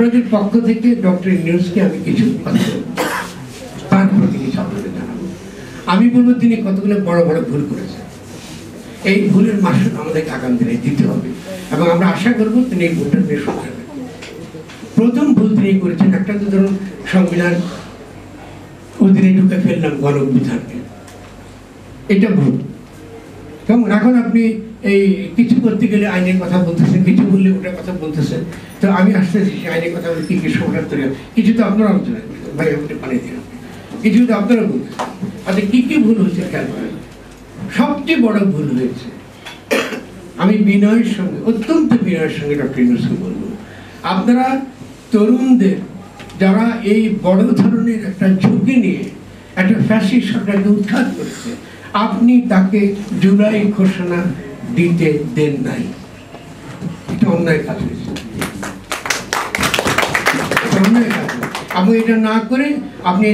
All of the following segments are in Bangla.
আপনাদের পক্ষ থেকে ডক্টর ইউনূসকে আমি কিছু কথা তার প্রতি কিছু আপনাদের জানাবো। আমি বলবো তিনি কতগুলো বড় বড় ভুল করেছেন, এই ভুলের মাসুল আমাদেরকে আগামী দিনে দিতে হবে এবং আমরা আশা করবো তিনি এই ভুলটা নিয়ে শুনবেন। প্রথম ভুল তিনি করেছেন, একটা তো ধরুন সংবিধান অধীনে ঢুকে ফেললাম গণ অভ্যুত্থানকে, এটা ভুল। কেমন এখন আপনি এই কিছু করতে গেলে আইনের কথা বলতেছেন, কিছু বললে ওটার কথা বলতেছেন। তো আমি আসতেছি আইনের কথা বলে কি কি সমস্যা তৈরি হয়, কিছু তো আপনারা আলোচনা করছেন, ভাই আপনি পানিয়ে দিন, কিছু তো আপনারা বলতেছেন। আচ্ছা কি কি ভুল হয়েছে খেয়াল করেন। সবচেয়ে বড় ভুল হয়েছে, আমি বিনয়ের সঙ্গে, অত্যন্ত বিনয়ের সঙ্গে ডক্টর ইউনূসকে বলবো, আপনারা তরুণদের যারা এই বড় ধরনের একটা ঝুঁকি নিয়ে একটা ফ্যাসিস্ট সরকারকে উৎখাত করেছে, আপনি তাকে জুলাই ঘোষণা দিতে দেন নাই। এটা অন্যায় কাজ হয়েছে, অন্যায় কাজ। আপনি এটা না করে আপনি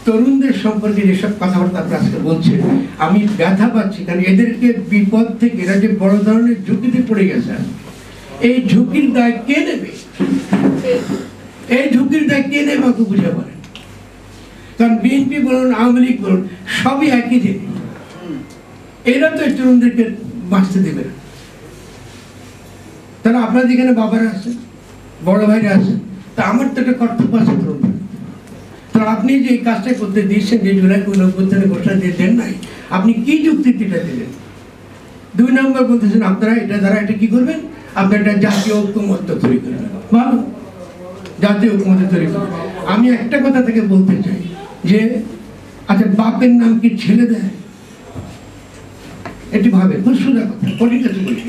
তরুণদের সম্পর্কে যেসব কথাবার্তা আপনি আজকে বলছেন, আমি ব্যথা পাচ্ছি, কারণ এদেরকে বিপদ থেকে এরা যে বড় ধরনের ঝুঁকিতে পড়ে গেছে, এই ঝুঁকির দায় কে নেবে? এই ঝুঁকির দায় কে নেবে আমাকে বুঝে বলেন। কারণ বিএনপি বলুন, আওয়ামী লীগ বলুন, সবই একই জিনিস। এরা তো তরুণদেরকে বাঁচতে দেবে না। তাহলে আপনার যেখানে বাবারা আছেন, বড় ভাইরা আছেন, তা আমার তো একটা কর্তব্য আছে তরুণদের। তো আপনি যে এই কাজটা করতে দিয়েছেন, যে জুলাই গণঅভ্যুত্থানের ঘোষণা দিয়ে দেন নাই, আপনি কি যুক্তিতে এটা দিলেন? 2 নম্বর বলতেছেন আপনারা এটা দ্বারা এটা কি করবেন, আপনার একটা জাতীয় ঐক্যমত্য তৈরি করবেন। ভালো, জাতীয় ঐক্যমত্য তৈরি করবেন। আমি একটা কথা থেকে বলতে চাই যে আচ্ছা বাপের নাম কি ছেলে দেয়? এটি ভাবে, খুব সোজা কথা, কঠিন কিছু বলি।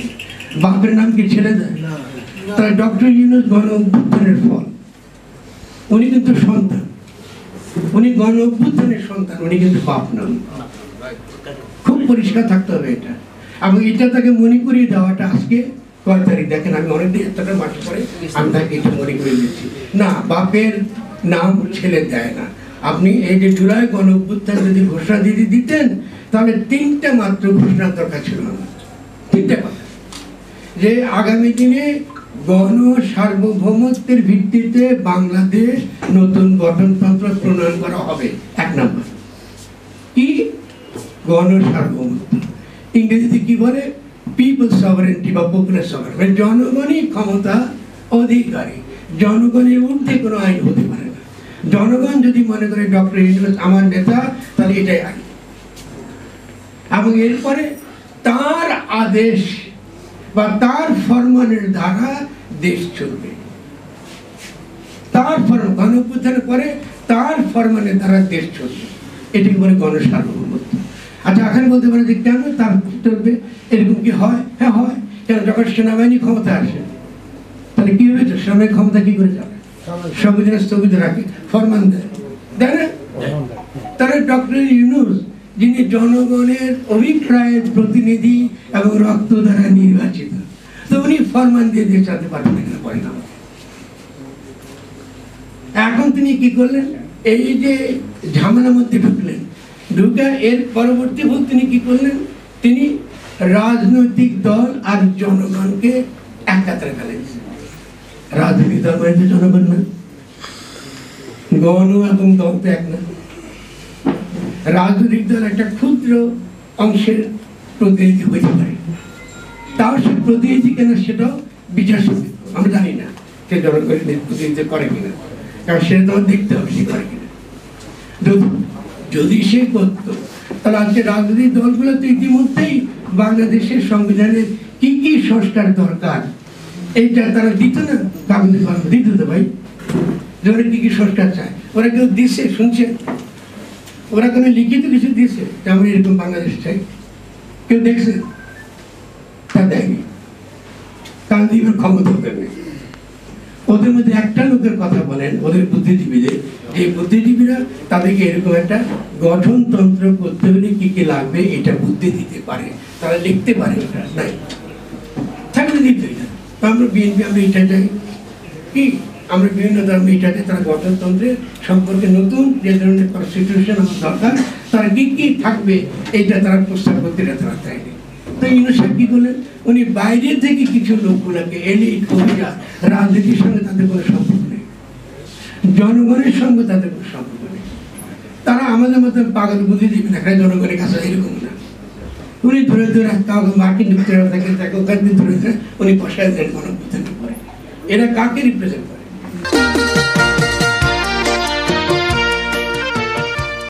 বাপের নাম কি ছেলে দেয়? তাই ডক্টর ইউনূস গণ অভ্যুত্থানের ফল, উনি কিন্তু সন্তান, উনি গণ অভ্যুত্থানের সন্তান, উনি কিন্তু বাপ নন। খুব পরিষ্কার থাকতে হবে এটা, এবং এটা তাকে মনে করিয়ে দেওয়াটা আজকে কয় তারিখ দেখেন, আমি অনেকদিন একটা মাস পরে আমি তাকে এটা মনে করিয়ে দিচ্ছি না, বাপের নাম ছেলে দেয় না। আপনি এই যে জুলাই গণ অভ্যুত্থান যদি ঘোষণা দিয়ে দিতেন, তাহলে 3টা মাত্র ঘোষণার দরকার ছিল না। 3টা কথা, যে আগামী দিনে গণ সার্বভৌমত্বের ভিত্তিতে বাংলাদেশ নতুন গঠনতন্ত্র প্রণয়ন করা হবে। 1 নম্বর কি, গণ সার্বভৌমত্ব, ইংরেজিতে কি বলে, পিপল সভারেন্টি বা পপুলার সভারেন্টি, জনগণই ক্ষমতা অধিকারী, জনগণের ঊর্ধ্বে কোনো আইন হতে পারে না। জনগণ যদি মনে করে ডক্টর ইউনূস আমার নেতা, তাহলে এটাই আইন, এবং এরপরে তার আদেশ বা তার ফরমানের দ্বারা দেশ চলবে। তার ফরমান, গণ অভ্যুত্থানের পরে তার ফরমানের দ্বারা দেশ চলবে, এটাকে বলে গণ সার্বভৌমত্ব। আচ্ছা এখন বলতে পারে যে কেন তার চলবে, এরকম কি হয়? হ্যাঁ হয়। কেন, যখন সেনাবাহিনী ক্ষমতা আসে তাহলে কি হবে, সেনাবাহিনী ক্ষমতা কি করে যাবে, সংবিধান স্থগিত রাখে, ফরমান দেয়, তাই না? তাহলে ডক্টর ইউনূস যিনি জনগণের অভিপ্রায়ের প্রতিনিধি এবং রক্ত দ্বারা নির্বাচিত, তো উনি ফরমান দিয়ে দিয়ে চালাতে পারবেন না, পারেন না। এখন তিনি কি করলেন, এই যে ঝামেলার মধ্যে ঢুকলেন, ঢুকে এর পরবর্তী ভুল তিনি কি করলেন, তিনি রাজনৈতিক দল আর জনগণকে এক কাতারে ফেলেছেন। রাজনৈতিক দল মানে জনগণ না, গণ এবং দল তো এক না। রাজনৈতিক দল একটা ক্ষুদ্র অংশের প্রতিনিধি হইতে পারে, তাও সে প্রতিনিধি কেন সেটাও বিচার সমিতি, আমরা জানি না সে জনগণের প্রতিনিধিত্ব করে কিনা, কারণ সেটা তো দেখতে হবে সে করে কিনা। যদি সে করত, তাহলে আজকে রাজনৈতিক দলগুলো তো ইতিমধ্যেই বাংলাদেশের সংবিধানের কি কি সংস্কার দরকার এইটা তারা দিত না, কাগজে কলমে দিত তো ভাই, যে ওরা কি কি সংস্কার চায়, ওরা কেউ দিচ্ছে শুনছে, ওরা কোনো লিখিত কিছু দিয়েছে যে আমরা এরকম বাংলাদেশ চাই, কেউ দেখছে? তা দেয়নি, কারণ দিবের ক্ষমতা ওদের নেই। ওদের মধ্যে একটা লোকের কথা বলেন, ওদের বুদ্ধিজীবীদের, যে বুদ্ধিজীবীরা তাদেরকে এরকম একটা গঠনতন্ত্র করতে হলে কি কি লাগবে এটা বুদ্ধি দিতে পারে, তারা লিখতে পারে, ওটা নাই থাকলে দিতে। আমরা বিএনপি আমরা এটা চাই কি, আমরা বিভিন্ন ধরনের এটাতে তারা গঠনতন্ত্রের সম্পর্কে নতুন যে ধরনের কনস্টিটিউশন দরকার তারা কি কি থাকবে এইটা তারা প্রস্তাব করতে তারা চায়নি। তো ইউনূস সাহেব কি করলেন, উনি বাইরে থেকে কিছু লোকগুলোকে এলিট অভিজাত রাজনীতির সঙ্গে তাদের কোনো সম্পর্ক নেই, জনগণের সঙ্গে তাদের কোনো সম্পর্ক নেই। তারা আমাদের মতো পাগল বুদ্ধি দিবে না, জনগণের কাছে এরকম না। উনি ধরে ধরে কাউকে মার্কিন যুক্তরাষ্ট্র থাকে তাকে ওখান থেকে ধরে ধরে উনি বসায় দেন গণঅভ্যুত্থানের পরে। এরা কাকে রিপ্রেজেন্ট করে?